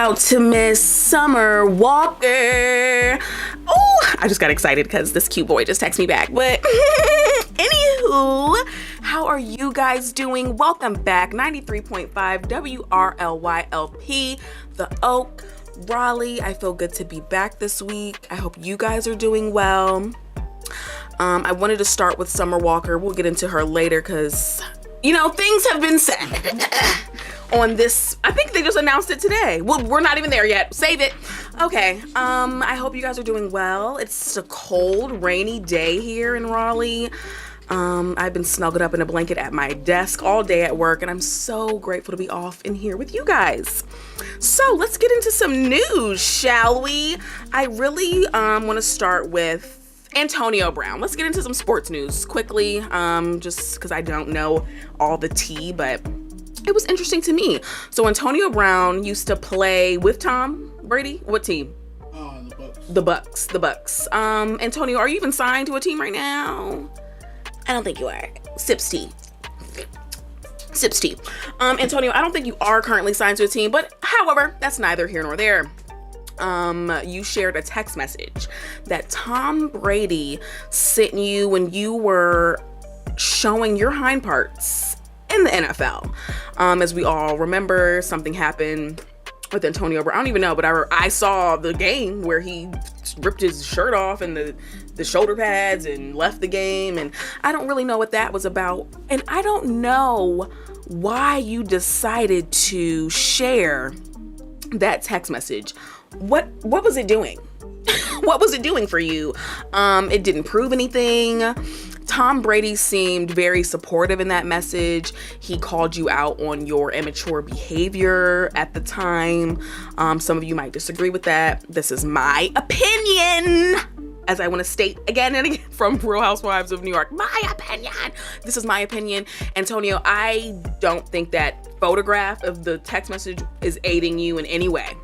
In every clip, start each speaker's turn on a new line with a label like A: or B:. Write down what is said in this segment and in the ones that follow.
A: out to Miss Summer Walker. Oh, I just got excited because this cute boy just texted me back. But anywho, how are you guys doing? Welcome back. 93.5 WRLYLP, The Oak, Raleigh. I feel good to be back this week. I hope you guys are doing well. I wanted to start with Summer Walker. We'll get into her later because, you know, things have been said on this. I think they just announced it today. Well, we're not even there yet. Save it. Okay. I hope you guys are doing well. It's a cold, rainy day here in Raleigh. I've been snuggled up in a blanket at my desk all day at work, and I'm so grateful to be off in here with you guys. So let's get into some news, shall we? I really want to start with Antonio Brown. Let's get into some sports news quickly, just because I don't know all the tea, but it was interesting to me. So Antonio Brown used to play with Tom Brady. What team? The Bucks. Antonio, are you even signed to a team right now? I don't think you are. Sips tea. Antonio, I don't think you are currently signed to a team, but however, that's neither here nor there. You shared a text message that Tom Brady sent you when you were showing your hind parts in the NFL. As we all remember, something happened with Antonio Brown. I don't even know, but I saw the game where he ripped his shirt off and the shoulder pads and left the game, and I don't really know what that was about, and I don't know why you decided to share that text message. What was it doing? What was it doing for you? It didn't prove anything. Tom Brady seemed very supportive in that message. He called you out on your immature behavior at the time. Some of you might disagree with that. This is my opinion, as I want to state again and again from Real Housewives of New York. My opinion. This is my opinion. Antonio, I don't think that photograph of the text message is aiding you in any way,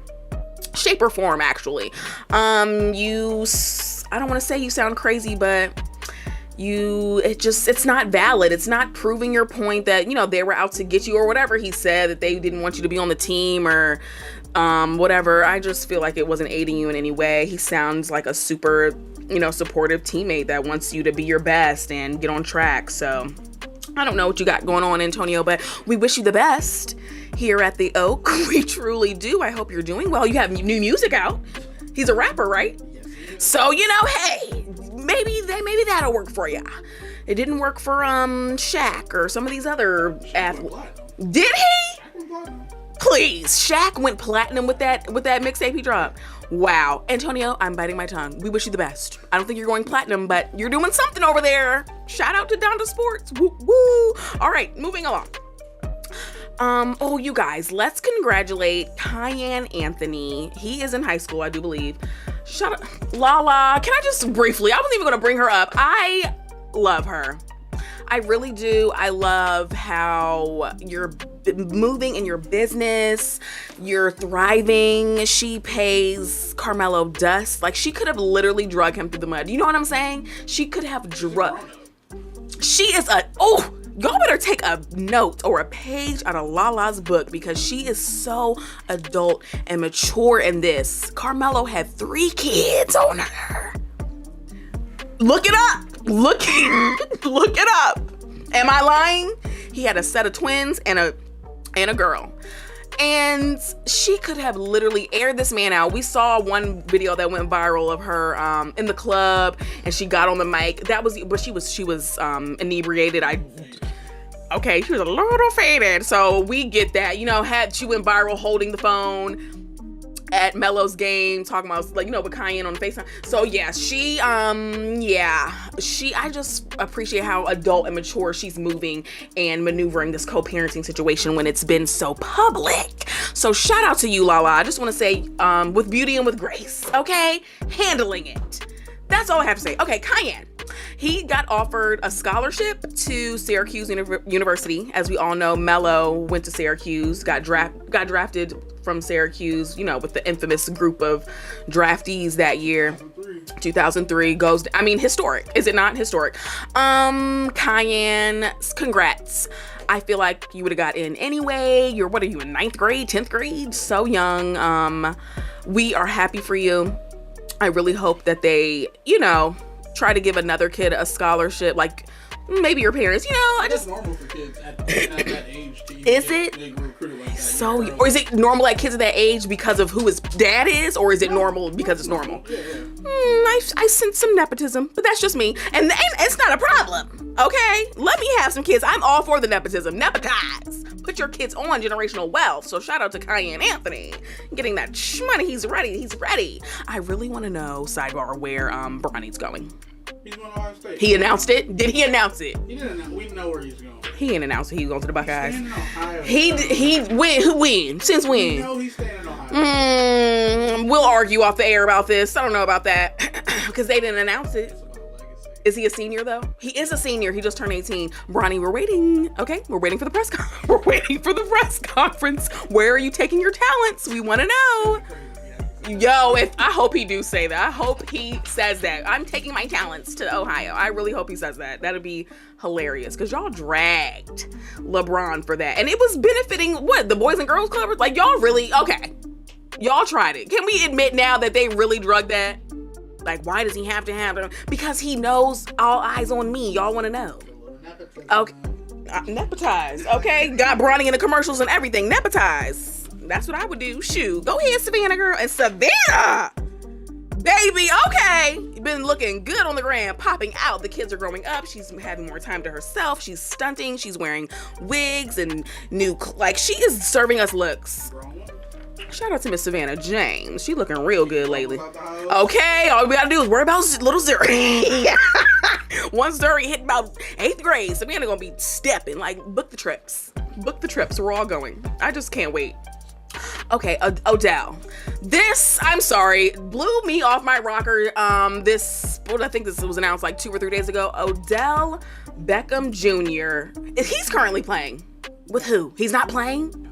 A: shape or form, actually. I don't want to say you sound crazy, but it's not valid. It's not proving your point that, you know, they were out to get you or whatever he said, that they didn't want you to be on the team or whatever. I just feel like it wasn't aiding you in any way. He sounds like a super, you know, supportive teammate that wants you to be your best and get on track. So I don't know what you got going on, Antonio, but we wish you the best here at the Oak. We truly do. I hope you're doing well. You have new music out. He's a rapper, right? So, you know, hey, maybe that'll work for you. It didn't work for Shaq or some of these other athletes. Did he? Please, Shaq went platinum with that mixtape he dropped. Wow, Antonio, I'm biting my tongue. We wish you the best. I don't think you're going platinum, but you're doing something over there. Shout out to Donda Sports. Woo woo. All right, moving along. Oh, you guys, let's congratulate Kyan Anthony. He is in high school, I do believe. Shut up. Lala, can I just briefly, I wasn't even going to bring her up. I love her. I really do. I love how you're moving in your business. You're thriving. She pays Carmelo dust. Like, she could have literally drug him through the mud. You know what I'm saying? She could have y'all better take a note or a page out of Lala's book, because she is so adult and mature in this. Carmelo had 3 kids on her. Look it up. Look it up. Am I lying? He had a set of twins and a girl. And she could have literally aired this man out. We saw one video that went viral of her in the club, and she got on the mic. But she was inebriated. She was a little faded. So we get that. You know, she went viral holding the phone at Melo's game, talking about, like, you know, with Kyan on FaceTime. So yeah, I just appreciate how adult and mature she's moving and maneuvering this co-parenting situation when it's been so public. So shout out to you, Lala. I just want to say, with beauty and with grace, okay? Handling it. That's all I have to say. Okay, Kyan. He got offered a scholarship to Syracuse University. As we all know, Melo went to Syracuse, got drafted from Syracuse, you know, with the infamous group of draftees that year. 2003 goes, I mean, historic. Is it not historic? Cayenne, congrats. I feel like you would have got in anyway. What are you, in 9th grade, 10th grade? So young. We are happy for you. I really hope that they, try to give another kid a scholarship, like maybe your parents,
B: That's normal for kids at that age.
A: Is it? So, or is it normal at kids at that age because of who his dad is, or is it normal because it's normal?
B: Yeah.
A: I sense some nepotism, but that's just me, and it's not a problem. Okay, let me have some kids. I'm all for the nepotism. Nepotize. Put your kids on generational wealth. So shout out to Cayenne Anthony, getting that money. He's ready. I really want to know, sidebar, where Bronny's going.
B: He's going to Ohio State.
A: He announced it? Did he announce it?
B: He didn't announce. We know where he's going.
A: He didn't announce it. He was going to the Buckeyes.
B: He's staying in Ohio.
A: Who win? Since when?
B: We know he's staying in Ohio.
A: We'll argue off the air about this. I don't know about that because they didn't announce it. Is he a senior though? He is a senior. He just turned 18. Bronny, we're waiting. Okay, we're waiting for the press conference. Where are you taking your talents? We want to know. Yo, I hope he do say that. I hope he says that. I'm taking my talents to Ohio. I really hope he says that. That'd be hilarious because y'all dragged LeBron for that. And it was benefiting the Boys and Girls Club? Like y'all really, okay. Y'all tried it. Can we admit now that they really drugged that? Like, why does he have to have them? Because he knows all eyes on me. Y'all want to know. Okay. Nepotize. Okay. Got Bronny in the commercials and everything. Nepotize. That's what I would do. Shoot. Go ahead, Savannah girl. And Savannah, baby, okay. Been looking good on the gram, popping out. The kids are growing up. She's having more time to herself. She's stunting. She's wearing wigs and she is serving us looks. Shout out to Miss Savannah James. She looking real good lately. Okay, all we gotta do is worry about little Zuri. Once Zuri hit about 8th grade, Savannah gonna be stepping. Like, book the trips. We're all going. I just can't wait. Okay, Odell. This, I'm sorry, blew me off my rocker. I think this was announced like 2 or 3 days ago. Odell Beckham Jr. He's currently playing. With who? He's not playing?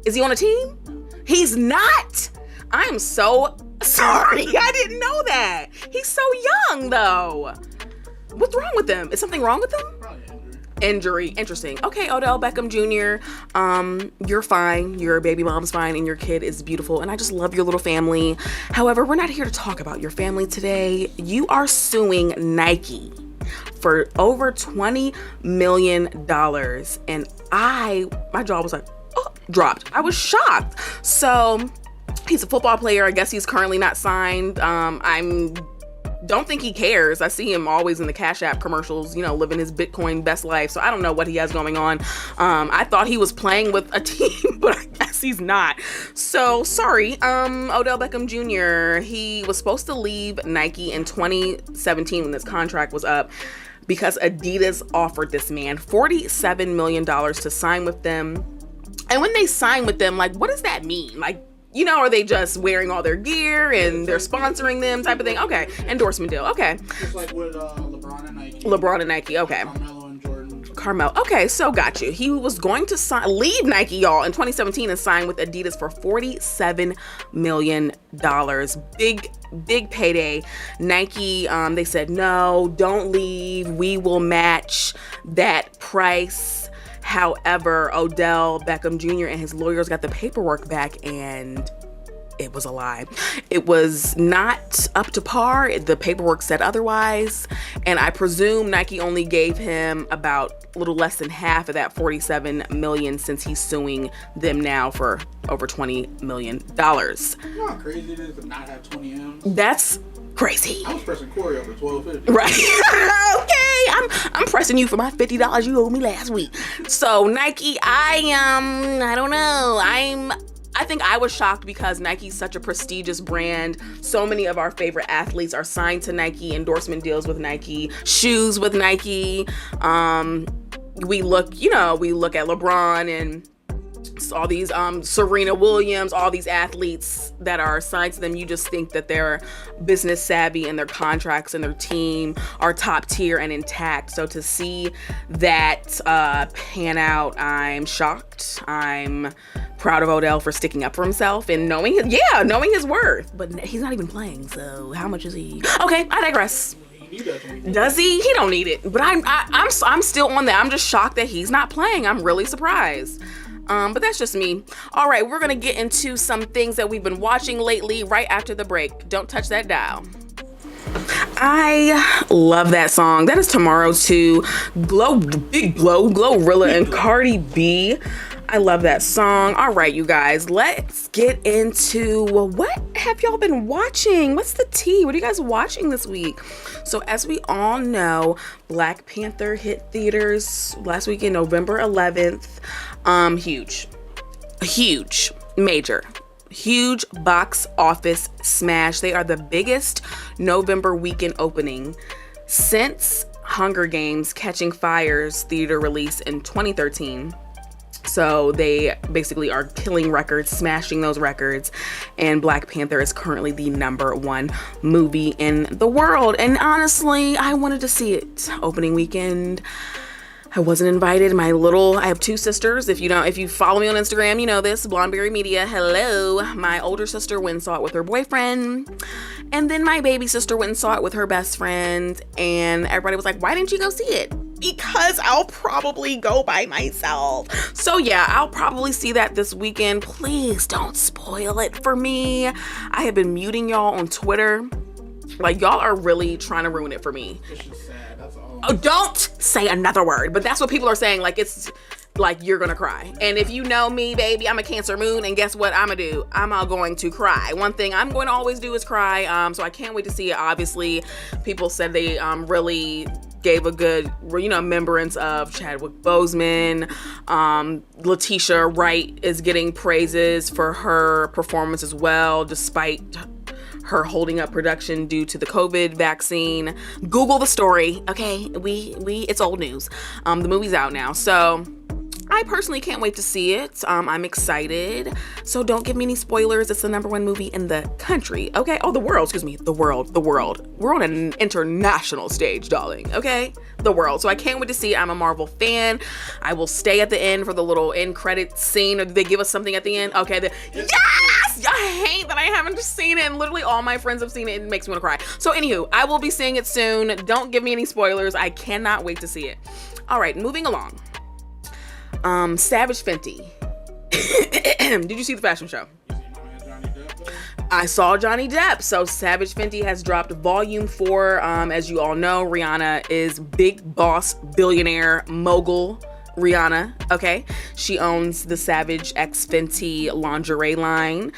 A: Is he on a team? He's not. I'm so sorry. I didn't know that. He's so young though. What's wrong with him? Is something wrong with him?
B: Probably
A: Injury. Interesting. Okay, Odell Beckham Jr. You're fine. Your baby mom's fine, and your kid is beautiful. And I just love your little family. However, we're not here to talk about your family today. You are suing Nike for over $20 million. And my jaw was like, dropped. I was shocked. So he's a football player. I guess he's currently not signed. Don't think he cares. I see him always in the Cash App commercials, living his Bitcoin best life. So I don't know what he has going on. I thought he was playing with a team, but I guess he's not. So sorry, Odell Beckham Jr. He was supposed to leave Nike in 2017 when this contract was up, because Adidas offered this man $47 million to sign with them. And when they sign with them, like, what does that mean? Like, are they just wearing all their gear and they're sponsoring them type of thing? Okay. Endorsement deal. Okay.
B: Just like with LeBron and Nike.
A: Okay.
B: Carmelo and Jordan.
A: Okay, so got you. He was going to leave Nike, y'all, in 2017 and sign with Adidas for $47 million. Big payday. Nike, they said, no, don't leave. We will match that price. However, Odell Beckham Jr. and his lawyers got the paperwork back, and it was a lie. It was not up to par. The paperwork said otherwise, and I presume Nike only gave him about a little less than half of that $47 million, since he's suing them now for over $20 million.
B: You know how crazy it is to not have 20 M's?
A: That's crazy.
B: I was pressing Corey over $12.50.
A: Right. Okay. I'm pressing you for my $50 you owed me last week. So Nike, I don't know. I think I was shocked because Nike's such a prestigious brand. So many of our favorite athletes are signed to Nike, endorsement deals with Nike, shoes with Nike. We look at LeBron and all these Serena Williams, all these athletes that are assigned to them. You just think that they're business savvy and their contracts and their team are top tier and intact. So to see that pan out, I'm shocked. I'm proud of Odell for sticking up for himself and knowing his worth. But he's not even playing, so how much is he? Okay, I digress. Does he? He don't need it. But I'm still on that. I'm just shocked that he's not playing. I'm really surprised. But that's just me. All right, we're gonna get into some things that we've been watching lately right after the break. Don't touch that dial. I love that song. That is Tomorrow 2, Glorilla and Cardi B. I love that song. All right, you guys, let's get into what have y'all been watching? What's the tea? What are you guys watching this week? So as we all know, Black Panther hit theaters last weekend, November 11th. Huge box office smash. They are the biggest November weekend opening since Hunger Games Catching Fire's theater release in 2013. So they basically are killing records, smashing those records, and Black Panther is currently the #1 movie in the world. And honestly, I wanted to see it opening weekend. I wasn't invited. I have 2 sisters. If you follow me on Instagram, you know this, blondeberry media. Hello. My older sister went and saw it with her boyfriend. And then my baby sister went and saw it with her best friend. And everybody was like, why didn't you go see it? Because I'll probably go by myself. So yeah, I'll probably see that this weekend. Please don't spoil it for me. I have been muting y'all on Twitter. Like, y'all are really trying to ruin it for me.
B: It's just sad, that's all.
A: Oh, don't say another word. But that's what people are saying. Like, it's like you're gonna cry. And if you know me, baby, I'm a Cancer moon, and guess what I'm gonna do? I'm going to cry. One thing I'm going to always do is cry. So I can't wait to see it. Obviously, people said they really gave a good, remembrance of Chadwick Boseman. Letitia Wright is getting praises for her performance as well, despite her holding up production due to the COVID vaccine. Google the story, okay? It's old news. The movie's out now, so I personally can't wait to see it. I'm excited. So don't give me any spoilers. It's the #1 movie in the country, okay? Oh, the world, excuse me. The world. We're on an international stage, darling, okay? The world. So I can't wait to see it. I'm a Marvel fan. I will stay at the end for the little end credit scene. Or did they give us something at the end? Okay. Yes! I hate that I haven't seen it, and literally all my friends have seen it. It makes me want to cry. So anywho, I will be seeing it soon. Don't give me any spoilers. I cannot wait to see it. All right, moving along. Savage Fenty. Did you see the fashion show? I saw Johnny Depp. So Savage Fenty has dropped volume 4. As you all know, Rihanna is big boss, billionaire, mogul Rihanna. Okay. She owns the Savage X Fenty lingerie line.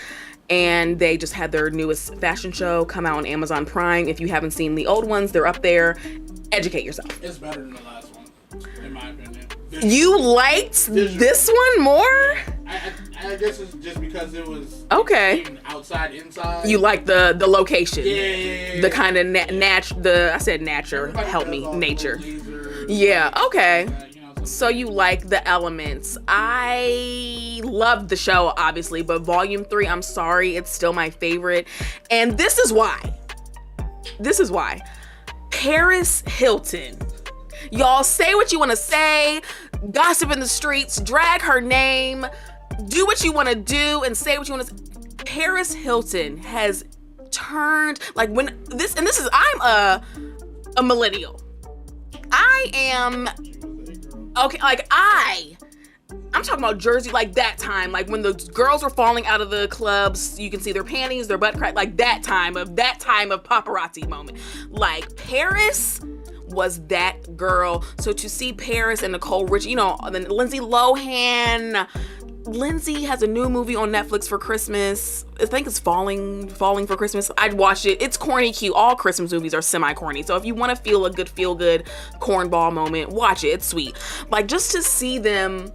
A: And they just had their newest fashion show come out on Amazon Prime. If you haven't seen the old ones, they're up there. Educate yourself.
B: It's better than the last one, in my opinion.
A: You liked this one more?
B: I guess it's just because it was outside, inside.
A: You like the location.
B: Yeah.
A: The kind of nature. Help me, nature. Yeah, okay. So you like the elements. I loved the show, obviously, but volume 3, I'm sorry, it's still my favorite. And this is why. Paris Hilton. Y'all say what you want to say, gossip in the streets, drag her name, do what you want to do, and say what you want to say. Paris Hilton has turned, like, I'm a millennial. I am, okay, like, I'm talking about Jersey, like that time, like when the girls were falling out of the clubs, you can see their panties, their butt crack, like that time of paparazzi moment. Like, Paris was that girl. So to see Paris and Nicole Richie, then Lindsay Lohan. Lindsay has a new movie on Netflix for Christmas. I think it's Falling for Christmas. I'd watch it. It's corny cute. All Christmas movies are semi-corny. So if you want to feel a good feel-good cornball moment, watch it. It's sweet. Like, just to see them,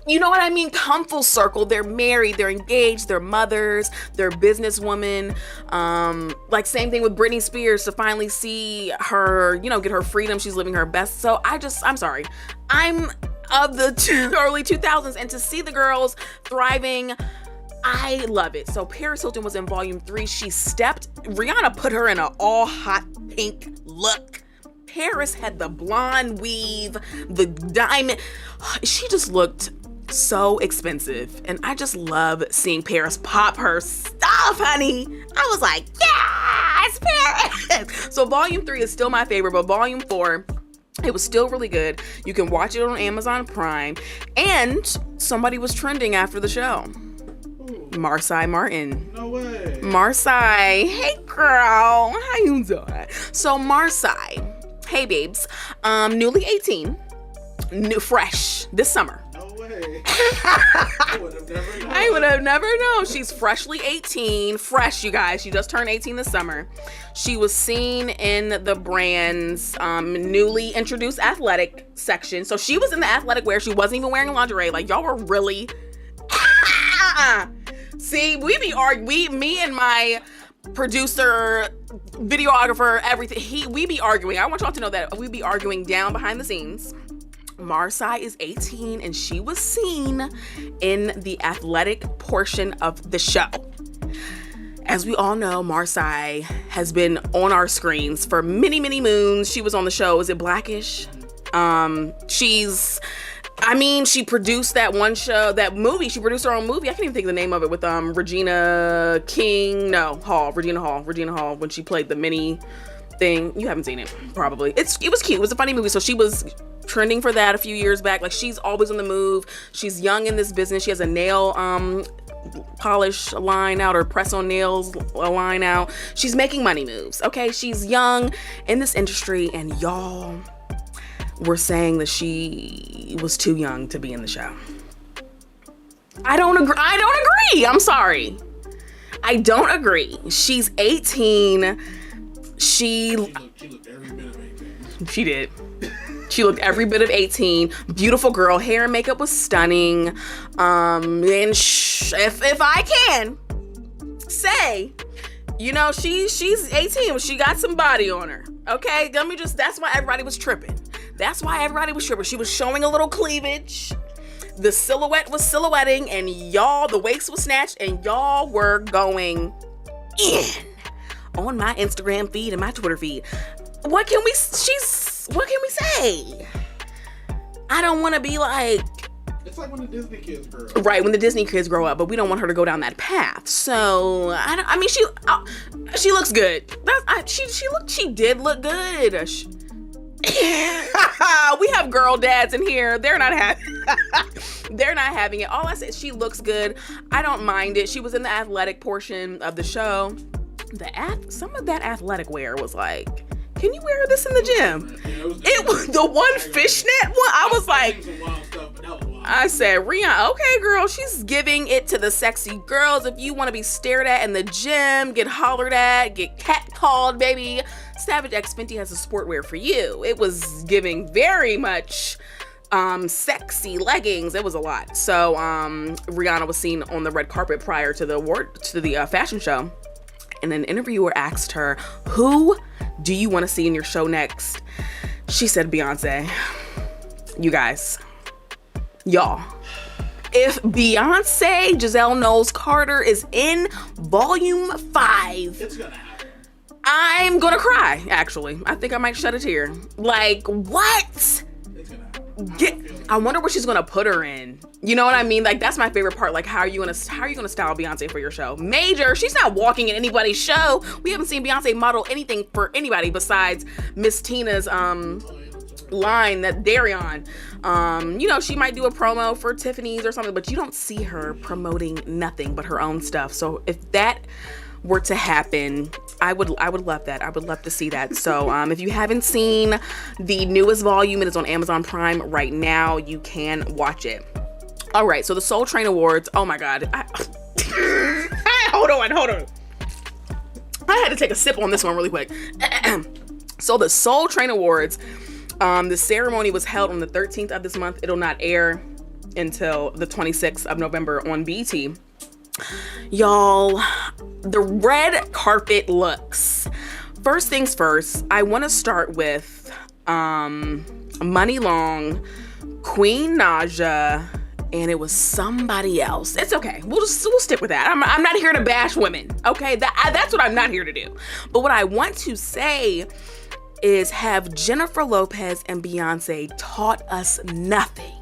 A: you know what I mean? Come full circle. They're married, they're engaged, they're mothers, they're businesswomen. Like, same thing with Britney Spears, to finally see her, get her freedom. She's living her best. So I'm sorry. I'm of the early 2000s, and to see the girls thriving, I love it. So Paris Hilton was in volume 3. Rihanna put her in an all hot pink look. Paris had the blonde weave, the diamond. She just looked so expensive. And I just love seeing Paris pop her stuff, honey. I was like, yes, Paris. So volume 3 is still my favorite, but volume 4, it was still really good. You can watch it on Amazon Prime. And somebody was trending after the show. Marsai Martin.
B: No way.
A: Marsai, hey girl, how you doing? So Marsai, hey babes, newly 18, fresh this summer.
B: No way. I would have never known.
A: I would have never known. She's freshly 18, fresh, you guys. She just turned 18 this summer. She was seen in the brand's newly introduced athletic section. So she was in the athletic wear. She wasn't even wearing lingerie. Like, y'all were really... See, me and my producer, videographer, everything, we be arguing. I want y'all to know that we be arguing down behind the scenes. Marsai is 18 and she was seen in the athletic portion of the show. As we all know, Marsai has been on our screens for many, many moons. She was on the show. Is it Blackish? She produced that one show, that movie. She produced her own movie. I can't even think of the name of it with Regina Hall, when she played the mini thing. You haven't seen it, probably. It was cute. It was a funny movie. So she was trending for that a few years back. Like, she's always on the move. She's young in this business. She has a nail polish line out, or press on nails line out. She's making money moves. Okay, she's young in this industry, and y'all were saying that she was too young to be in the show. I don't agree. I'm sorry. I don't agree. She's 18. She looked every bit of 18. She did. She looked every bit of 18. Beautiful girl. Hair and makeup was stunning. And if I can say, she's 18, but she got some body on her. Okay? That's why everybody was tripping. She was showing a little cleavage. The silhouette was silhouetting, and y'all, the waist was snatched, and y'all were going in on my Instagram feed and my Twitter feed. What can we say? I don't want to be like...
B: It's like when the Disney kids grow up.
A: Right, when the Disney kids grow up, but we don't want her to go down that path. So, she looks good. She did look good. We have girl dads in here. They're not having it. All I said, she looks good. I don't mind it. She was in the athletic portion of the show. Some of that athletic wear was like, can you wear this in the gym? It was the one fishnet one. I was like, I said, Rihanna, okay, girl, she's giving it to the sexy girls. If you want to be stared at in the gym, get hollered at, get catcalled, baby, Savage X Fenty has a sportwear for you. It was giving very much sexy leggings. It was a lot. So Rihanna was seen on the red carpet prior to the fashion show, and an interviewer asked her, who do you want to see in your show next? She said Beyonce. You guys, y'all, if Beyonce Giselle Knowles Carter is in volume 5,
B: it's gonna happen.
A: I'm gonna cry, actually. I think I might shed a tear. Like, what?
B: It's gonna happen.
A: I wonder what she's gonna put her in. You know what I mean? Like, that's my favorite part. Like, how are you gonna style Beyonce for your show? Major, she's not walking in anybody's show. We haven't seen Beyonce model anything for anybody besides Miss Tina's line that Darion. She might do a promo for Tiffany's or something, but you don't see her promoting nothing but her own stuff. So if that were to happen, I would love that. I would love to see that. So if you haven't seen the newest volume, it is on Amazon Prime right now. You can watch it. All right, so the Soul Train Awards. Oh my God. Hold on. I had to take a sip on this one really quick. So the Soul Train Awards, the ceremony was held on the 13th of this month. It'll not air until the 26th of November on BT. Y'all, the red carpet looks. First things first, I want to start with Money Long, Queen Naja, and it was somebody else. It's okay. We'll stick with that. I'm not here to bash women. Okay, that's what I'm not here to do. But what I want to say is, have Jennifer Lopez and Beyonce taught us nothing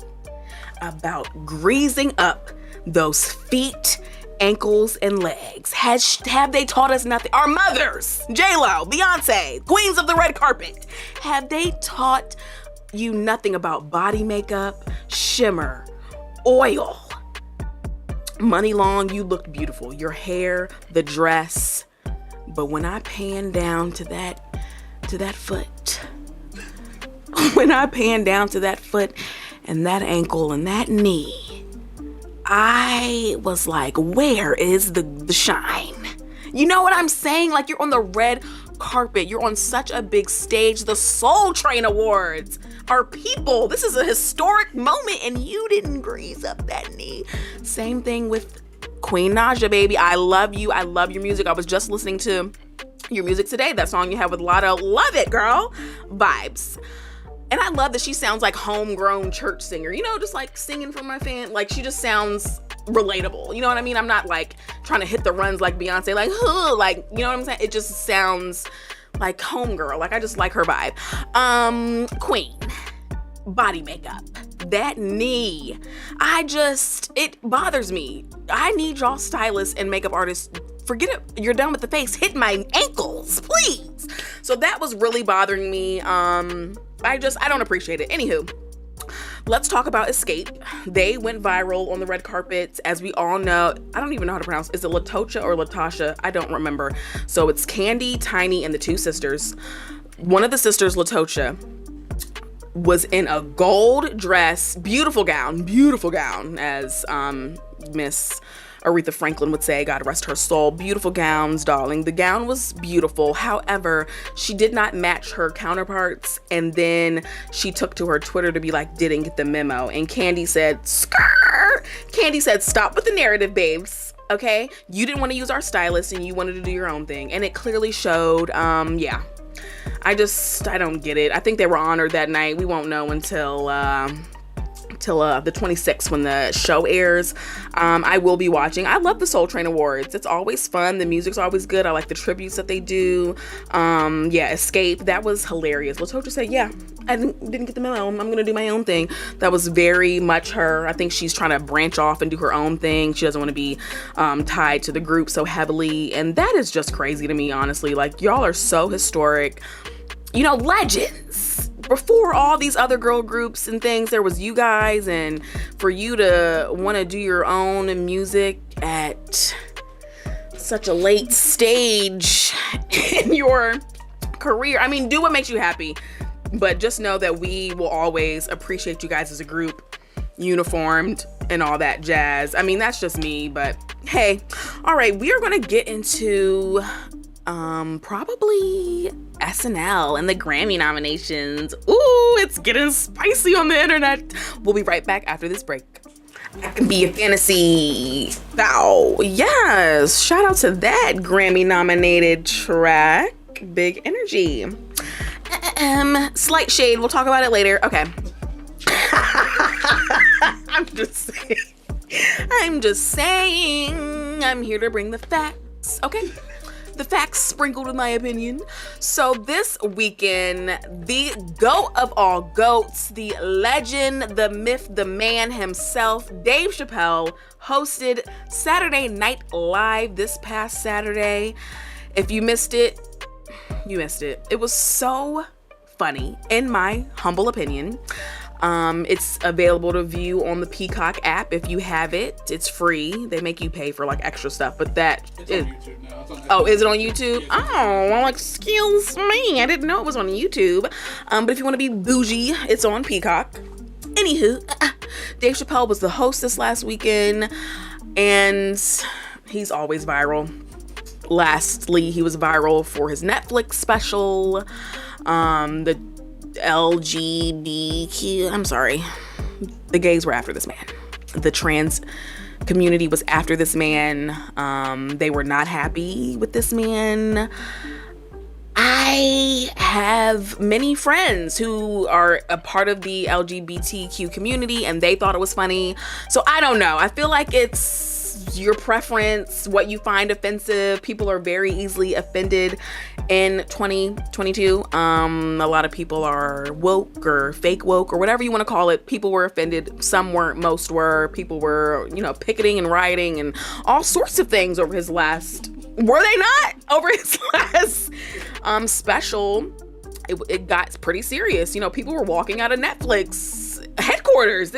A: about greasing up those feet, ankles, and legs. Have they taught us nothing? Our mothers, J-Lo, Beyonce, queens of the red carpet, have they taught you nothing about body makeup, shimmer, oil? Money long, you looked beautiful. Your hair, the dress. But when I pan down to that foot, when I pan down to that foot and that ankle and that knee, I was like, where is the shine? You know what I'm saying? Like, you're on the red carpet. You're on such a big stage. The Soul Train Awards are people. This is a historic moment, and you didn't grease up that knee. Same thing with Queen Naija, baby. I love you. I love your music. I was just listening to your music today. That song you have with Lotto. Love it, girl. Vibes. And I love that she sounds like homegrown church singer, you know, just like singing for my fan. Like, she just sounds relatable. You know what I mean? I'm not like trying to hit the runs like Beyonce, like, huh, like, you know what I'm saying? It just sounds like homegirl. Like, I just like her vibe. Queen, body makeup, that knee, it bothers me. I need y'all stylists and makeup artists, forget it, you're done with the face, hit my ankles, please. So that was really bothering me. I don't appreciate it. Anywho, let's talk about Escape. They went viral on the red carpets, as we all know. I don't even know how to pronounce. Is it Latosha or Latasha? I don't remember. So it's Candy, Tiny, and the two sisters. One of the sisters, Latosha, was in a gold dress, beautiful gown, as Miss Aretha Franklin would say, God rest her soul. Beautiful gowns, darling. The gown was beautiful. However, she did not match her counterparts. And then she took to her Twitter to be like, didn't get the memo. And Candy said, skrrr. Candy said, stop with the narrative, babes. Okay? You didn't want to use our stylist and you wanted to do your own thing. And it clearly showed. Yeah. I don't get it. I think they were honored that night. We won't know until the 26th when the show airs. I will be watching. I love the Soul Train Awards. It's always fun. The music's always good. I like the tributes that they do. Escape, that was hilarious. Latosha said, yeah, I didn't get the memo. I'm gonna do my own thing. That was very much her. I think she's trying to branch off and do her own thing. She doesn't want to be tied to the group so heavily, and that is just crazy to me, honestly. Like, y'all are so historic. You know, legends. Before all these other girl groups and things, there was you guys, and for you to want to do your own music at such a late stage in your career. I mean, do what makes you happy, but just know that we will always appreciate you guys as a group, uniformed and all that jazz. I mean, that's just me, but hey. All right, we are going to get into probably SNL and the Grammy nominations. Ooh, it's getting spicy on the internet. We'll be right back after this break. I can be a fantasy. Oh, yes. Shout out to that Grammy nominated track. Big energy. Slight shade. We'll talk about it later. Okay. I'm just saying. I'm here to bring the facts. Okay. The facts sprinkled with my opinion. So this weekend, the GOAT of all GOATs, the legend, the myth, the man himself, Dave Chappelle, hosted Saturday Night Live this past Saturday. If you missed it, you missed it. It was so funny, in my humble opinion. It's available to view on the Peacock app if you have it. It's free. They make you pay for like extra stuff, but
B: it's on YouTube now.
A: Oh, is it on YouTube? Oh, well, excuse me. I didn't know it was on YouTube. But if you want to be bougie, it's on Peacock. Anywho, Dave Chappelle was the host this last weekend, and he's always viral. Lastly, he was viral for his Netflix special, the LGBTQ, I'm sorry, the gays were after this man. The trans community was after this man. They were not happy with this man. I have many friends who are a part of the LGBTQ community and they thought it was funny. So I don't know. I feel like it's That's your preference, what you find offensive. People are very easily offended in 2022. A lot of people are woke or fake woke or whatever you want to call it. People were offended. Some weren't, most were. People were, picketing and rioting and all sorts of things over his last, were they not? Over his last special. It got pretty serious. People were walking out of Netflix headquarters.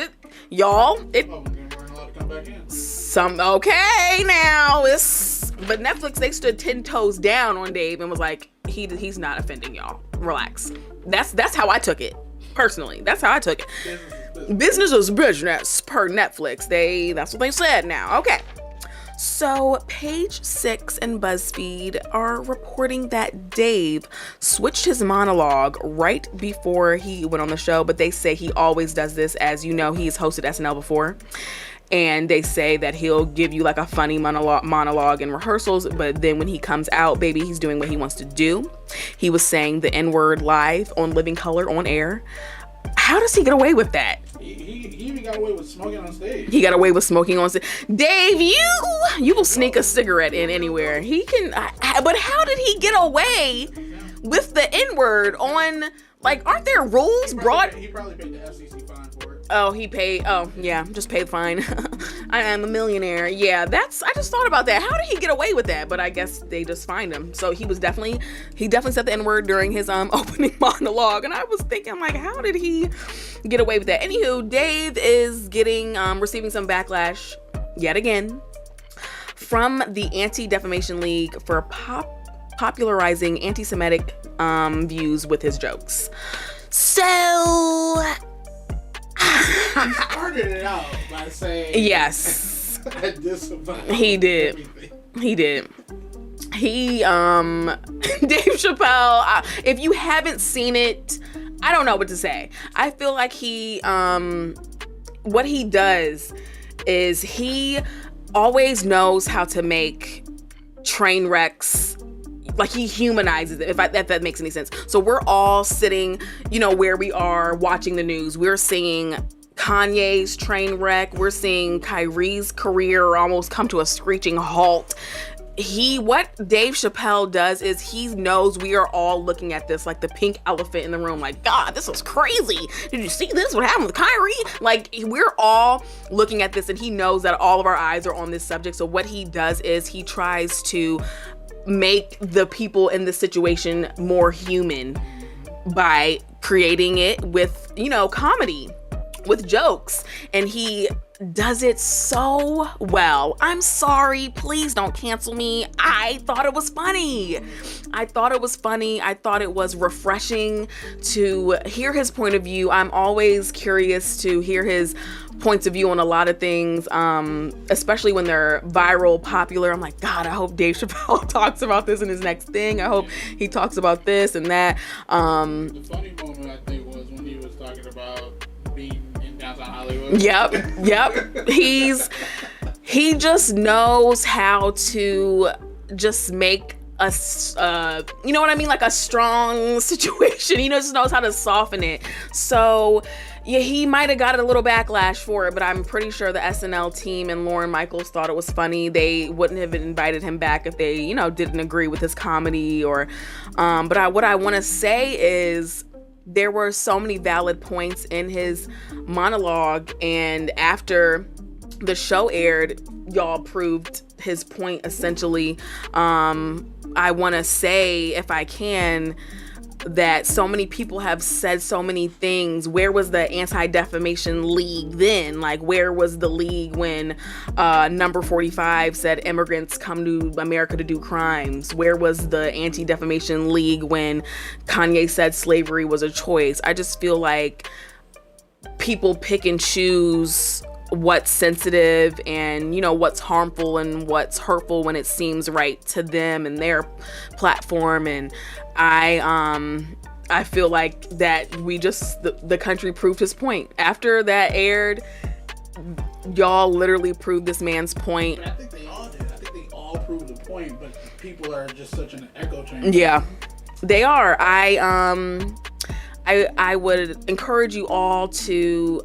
A: Okay, now but Netflix, they stood 10 toes down on Dave and was like, he's not offending y'all. Relax. That's how I took it. Personally, that's how I took it. Business is business per Netflix. That's what they said now. Okay. So Page Six and BuzzFeed are reporting that Dave switched his monologue right before he went on the show, but they say he always does this. As you know, he's hosted SNL before. And they say that he'll give you like a funny monologue in rehearsals, but then when he comes out, baby, he's doing what he wants to do. He was saying the N-word live on Living Color on air. How does he get away with that?
B: He even got away with smoking on stage.
A: He got away with smoking on stage. Dave, you will sneak a cigarette in anywhere. He can, but how did he get away with the N-word on, like, aren't there rules?
B: He probably paid the FCC fine for it.
A: Oh, he paid. Oh, yeah, just paid fine. I am a millionaire. Yeah, I just thought about that. How did he get away with that? But I guess they just fined him. So he definitely said the N-word during his opening monologue. And I was thinking, like, how did he get away with that? Anywho, Dave is receiving some backlash yet again from the Anti-Defamation League for popularizing anti-Semitic views with his jokes. So
B: he started it out by saying,
A: yes,
B: he did.
A: Dave Chappelle, if you haven't seen it, I don't know what to say. I feel like what he does is he always knows how to make train wrecks. Like, he humanizes it, if that makes any sense. So we're all sitting, where we are watching the news. We're seeing Kanye's train wreck. We're seeing Kyrie's career almost come to a screeching halt. What Dave Chappelle does is he knows we are all looking at this like the pink elephant in the room. Like, God, this was crazy. Did you see this? What happened with Kyrie? Like, we're all looking at this and he knows that all of our eyes are on this subject. So what he does is he tries to make the people in the situation more human by creating it with, comedy, with jokes. And he does it so well. I'm sorry, please don't cancel me. I thought it was funny. I thought it was refreshing to hear his point of view. I'm always curious to hear his points of view on a lot of things, especially when they're viral, popular. I'm like, God, I hope Dave Chappelle talks about this in his next thing. I hope he talks about this and that.
B: The funny moment, I think, was when he was talking about being in downtown Hollywood.
A: Yep. He just knows how to just make a, you know what I mean? Like a strong situation. He just knows how to soften it. So yeah, he might have got a little backlash for it, but I'm pretty sure the SNL team and Lorne Michaels thought it was funny. They wouldn't have invited him back if they, didn't agree with his comedy or, but what I want to say is there were so many valid points in his monologue, and after the show aired, y'all proved his point essentially. I want to say, if I can, that so many people have said so many things. Where was the Anti-Defamation League then? Like, where was the league when number 45 said immigrants come to America to do crimes? Where was the Anti-Defamation League when Kanye said slavery was a choice? I just feel like people pick and choose what's sensitive and what's harmful and what's hurtful when it seems right to them and their platform. And I feel like that the country proved his point. After that aired, y'all literally proved this man's point.
B: But I think they all did. I think they all proved the point, but people are just such an echo chamber.
A: Yeah, they are. I would encourage you all to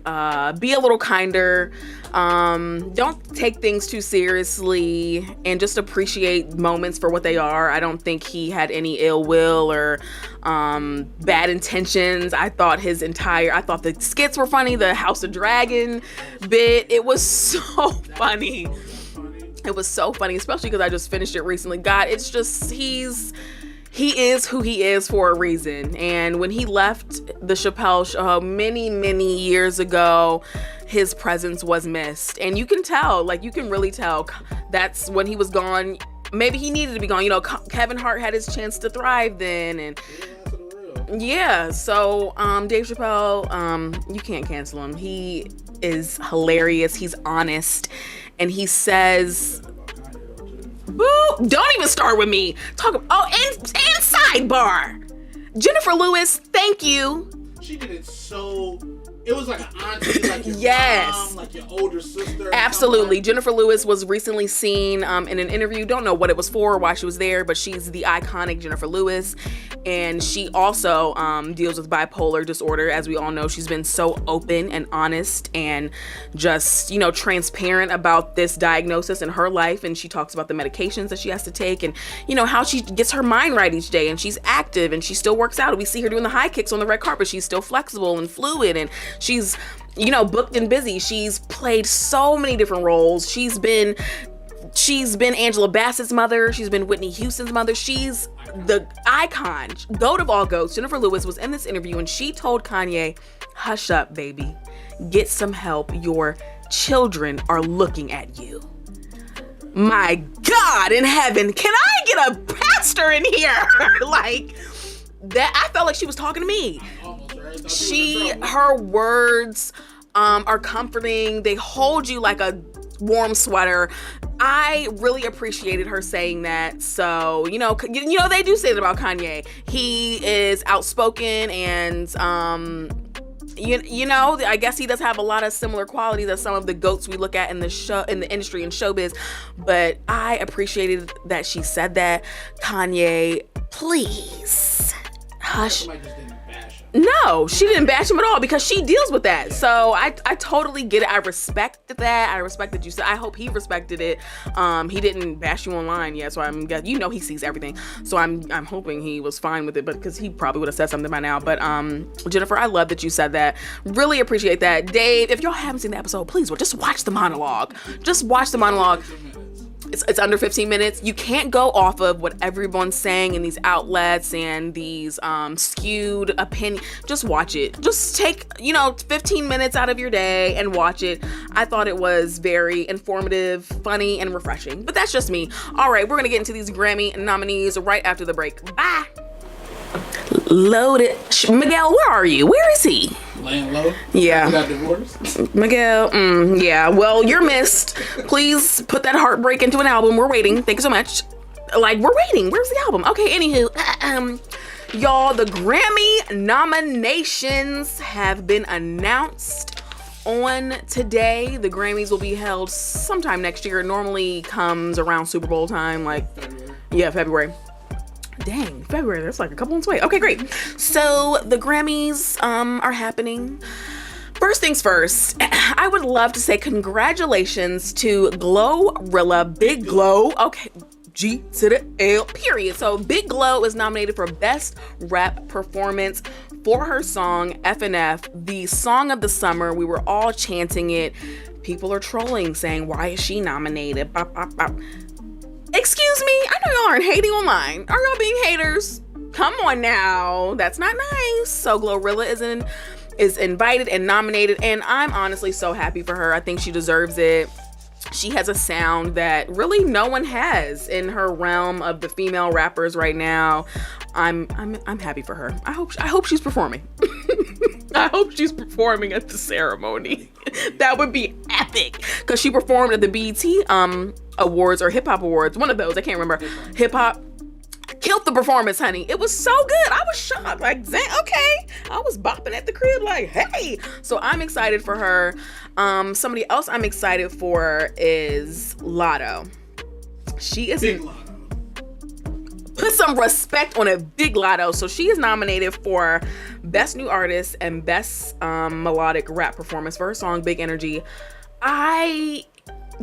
A: be a little kinder. Don't take things too seriously and just appreciate moments for what they are. I don't think he had any ill will or bad intentions. I thought the skits were funny. The House of Dragon bit, it was so funny. It was so funny, especially because I just finished it recently. God, it's just, he is who he is for a reason. And when he left the Chappelle show many, many years ago, his presence was missed. And you can tell, like, you can really tell that's when he was gone. Maybe he needed to be gone. You know, Kevin Hart had his chance to thrive then. And yeah, so Dave Chappelle, you can't cancel him. He is hilarious. He's honest. And he says, boo, don't even start with me. And sidebar. Jennifer Lewis, thank you.
B: She did it so, it was like an auntie, like your
A: yes.
B: mom, like your older sister.
A: Absolutely. Jennifer Lewis was recently seen in an interview. Don't know what it was for or why she was there, but she's the iconic Jennifer Lewis. And she also deals with bipolar disorder. As we all know, she's been so open and honest and just, you know, transparent about this diagnosis in her life. And she talks about the medications that she has to take and, you know, how she gets her mind right each day. And she's active and she still works out. We see her doing the high kicks on the red carpet. She's still flexible and fluid, and she's, you know, booked and busy. She's played so many different roles. She's been Angela Bassett's mother. She's been Whitney Houston's mother. She's the icon, goat of all goats. Jennifer Lewis was in this interview and she told Kanye, hush up, baby. Get some help. Your children are looking at you. My God in heaven, can I get a pastor in here? Like that, I felt like she was talking to me. Her words are comforting. They hold you like a warm sweater. I really appreciated her saying that. So, you know, they do say that about Kanye. He is outspoken and, you know, I guess he does have a lot of similar qualities as some of the goats we look at in the industry and showbiz. But I appreciated that she said that. Kanye, please hush. No, she didn't bash him at all because she deals with that. So I totally get it. I respect that. I respect that you said. I hope he respected it. He didn't bash you online yet, so you know, he sees everything. So I'm hoping he was fine with it, but because he probably would have said something by now. But Jennifer, I love that you said that. Really appreciate that. Dave, if y'all haven't seen the episode, please just watch the monologue. Just watch the monologue. It's under 15 minutes. You can't go off of what everyone's saying in these outlets and these skewed opinion. Just watch it. Just take, 15 minutes out of your day and watch it. I thought it was very informative, funny, and refreshing. But that's just me. All right, we're going to get into these Grammy nominees right after the break. Bye. Loaded. Miguel, where are you? Where is he?
B: Laying low?
A: Yeah.
B: You got divorced?
A: Miguel, yeah. Well, you're missed. Please put that heartbreak into an album. We're waiting. Thank you so much. Like, we're waiting. Where's the album? Okay, anywho. Y'all, the Grammy nominations have been announced on today. The Grammys will be held sometime next year. It normally comes around Super Bowl time,
B: February.
A: Yeah, February. Dang, February, that's like a couple months away. Okay, great. So the Grammys are happening. First things first, I would love to say congratulations to Glorilla, Big Glow. Okay, G to the L, period. So Big Glow is nominated for Best Rap Performance for her song F&F, the song of the summer. We were all chanting it. People are trolling, saying, why is she nominated? Bop, bop, bop. Excuse me, I know y'all aren't hating online. Are y'all being haters? Come on now, that's not nice. So Glorilla is invited and nominated, and I'm honestly so happy for her. I think she deserves it. She has a sound that really no one has in her realm of the female rappers right now. I'm happy for her. I hope she's performing. I hope she's performing at the ceremony. That would be epic. Because she performed at the BET Awards or Hip Hop Awards. One of those. I can't remember. Hip Hop. Killed the performance, honey. It was so good. I was shocked. Like, okay. I was bopping at the crib like, hey. So I'm excited for her. Somebody else I'm excited for is Lotto. She is
B: Big Lotto.
A: Put some respect on it, Big Lotto. So she is nominated for Best New Artist and Best Melodic Rap Performance for her song Big Energy. I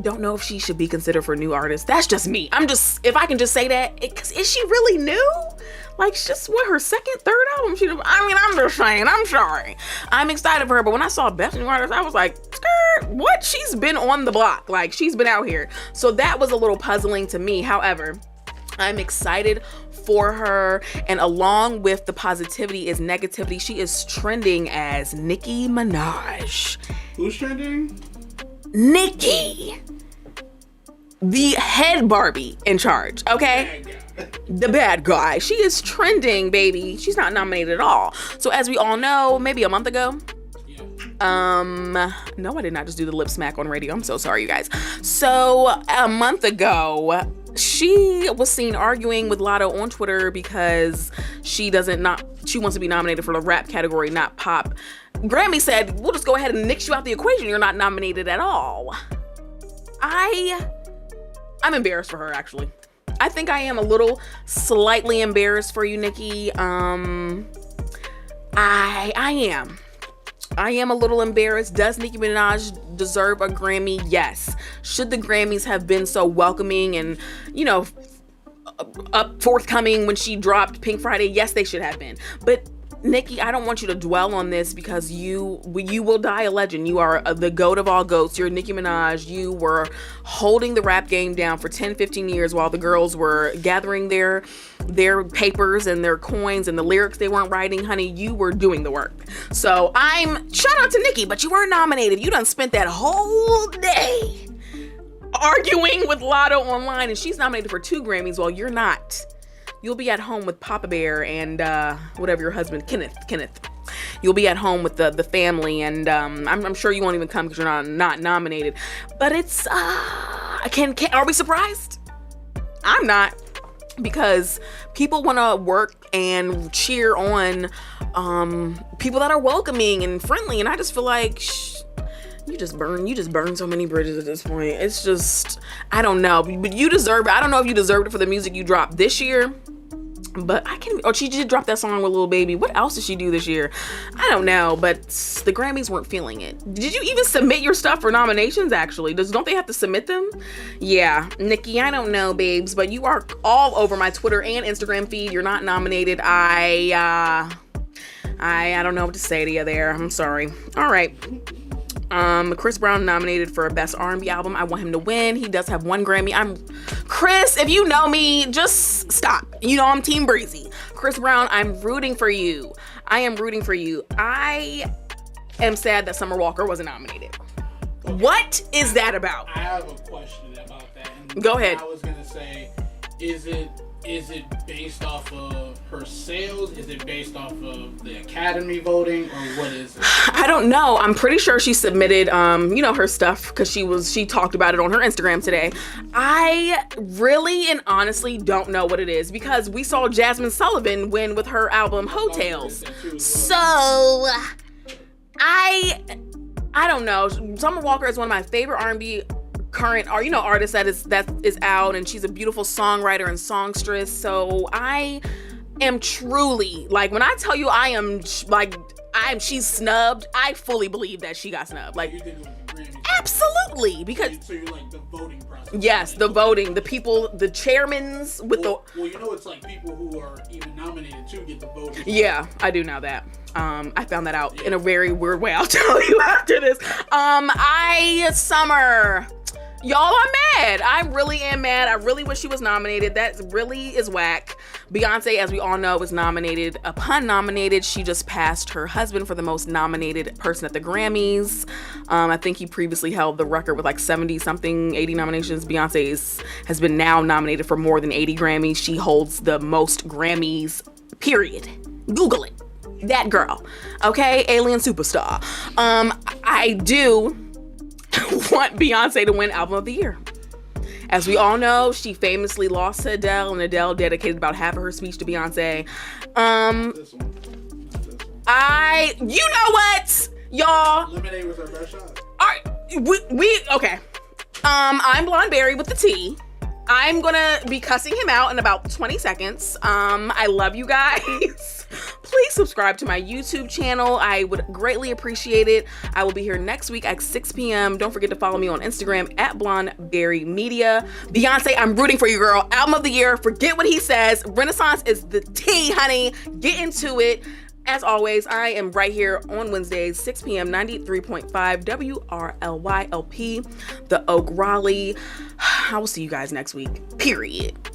A: don't know if she should be considered for New Artist. That's just me. If I can just say that, is she really new? Like, just what, her second, third album? I'm just saying, I'm sorry. I'm excited for her, but when I saw Best New Artist, I was like, skirt, what? She's been on the block. Like, she's been out here. So that was a little puzzling to me. However, I'm excited for her, and along with the positivity is negativity. She is trending as Nicki Minaj.
B: Who's trending?
A: Nicki, the head Barbie in charge, okay? The bad guy. She is trending, baby. She's not nominated at all. So as we all know, maybe a month ago, no, I did not just do the lip smack on radio. I'm so sorry, you guys. So a month ago, she was seen arguing with Lotto on Twitter because she wants to be nominated for the rap category, not pop. Grammy said, we'll just go ahead and nix you out the equation. You're not nominated at all. I'm embarrassed for her, actually. I think I am slightly embarrassed for you, Nicki. I am a little embarrassed. Does Nicki Minaj deserve a Grammy? Yes. Should the Grammys have been so welcoming and, forthcoming when she dropped Pink Friday? Yes, they should have been. But Nicki, I don't want you to dwell on this because you will die a legend. You are the goat of all goats. You're Nicki Minaj. You were holding the rap game down for 10, 15 years while the girls were gathering their papers and their coins and the lyrics they weren't writing. Honey, you were doing the work. So shout out to Nicki, but you weren't nominated. You done spent that whole day arguing with Lotto online, and she's nominated for 2 Grammys while you're not. You'll be at home with Papa Bear and whatever your husband, Kenneth. You'll be at home with the family, and I'm sure you won't even come because you're not nominated. But it's are we surprised? I'm not, because people want to work and cheer on people that are welcoming and friendly, and I just feel like you just burn so many bridges at this point. It's just, I don't know, but you deserve it. I don't know if you deserved it for the music you dropped this year, but she did drop that song with Lil Baby. What else did she do this year? I don't know, but the Grammys weren't feeling it. Did you even submit your stuff for nominations, actually? Don't they have to submit them? Yeah, Nicki, I don't know, babes, but you are all over my Twitter and Instagram feed. You're not nominated. I don't know what to say to you there. I'm sorry. All right. Chris Brown nominated for Best R&B Album. I want him to win. He does have 1 Grammy. Chris, if you know me, just stop. I'm Team Breezy. Chris Brown, I'm rooting for you. I am rooting for you. I am sad that Summer Walker wasn't nominated. Okay. What is that about?
B: I have a question about that. And
A: go ahead.
B: I was gonna say, is it based off of her sales? Is it based off of the Academy voting, or what is it?
A: I don't know. I'm pretty sure she submitted, her stuff because she talked about it on her Instagram today. I really and honestly don't know what it is because we saw Jasmine Sullivan win with her album Hotels. So I don't know. Summer Walker is one of my favorite R&B current artist that is out, and she's a beautiful songwriter and songstress. So I am truly, like, when I tell you she's snubbed, I fully believe that she got snubbed. Like,
B: you think it was the Grammys?
A: Absolutely, because
B: so you're like the voting process.
A: Yes, the voting, the people, the chairmans with
B: it's like people who are even nominated to get the voting.
A: Yeah, I do know that. I found that out in a very weird way. I'll tell you after this. Summer. Y'all, I'm mad. I really am mad. I really wish she was nominated. That really is whack. Beyonce, as we all know, was nominated. Upon nominated, she just passed her husband for the most nominated person at the Grammys. I think he previously held the record with like 70-something, 80 nominations. Beyonce has been now nominated for more than 80 Grammys. She holds the most Grammys, period. Google it. That girl. Okay? Alien superstar. I do want Beyonce to win Album of the Year. As we all know, she famously lost to Adele, and Adele dedicated about half of her speech to Beyonce.
B: This one.
A: You know what, y'all?
B: Lemonade was her best shot.
A: All right, we okay. I'm blondeberry with the T. I'm gonna be cussing him out in about 20 seconds. I love you guys. Please subscribe to my YouTube channel. I would greatly appreciate it. I will be here next week at 6 p.m. Don't forget to follow me on Instagram at blondeberry media. Beyonce, I'm rooting for you, girl. Album of the year. Forget what he says. Renaissance is the tea, honey. Get into it. As always, I am right here on Wednesdays, 6 p.m., 93.5 WRLYLP, the Oak Raleigh. I will see you guys next week. Period.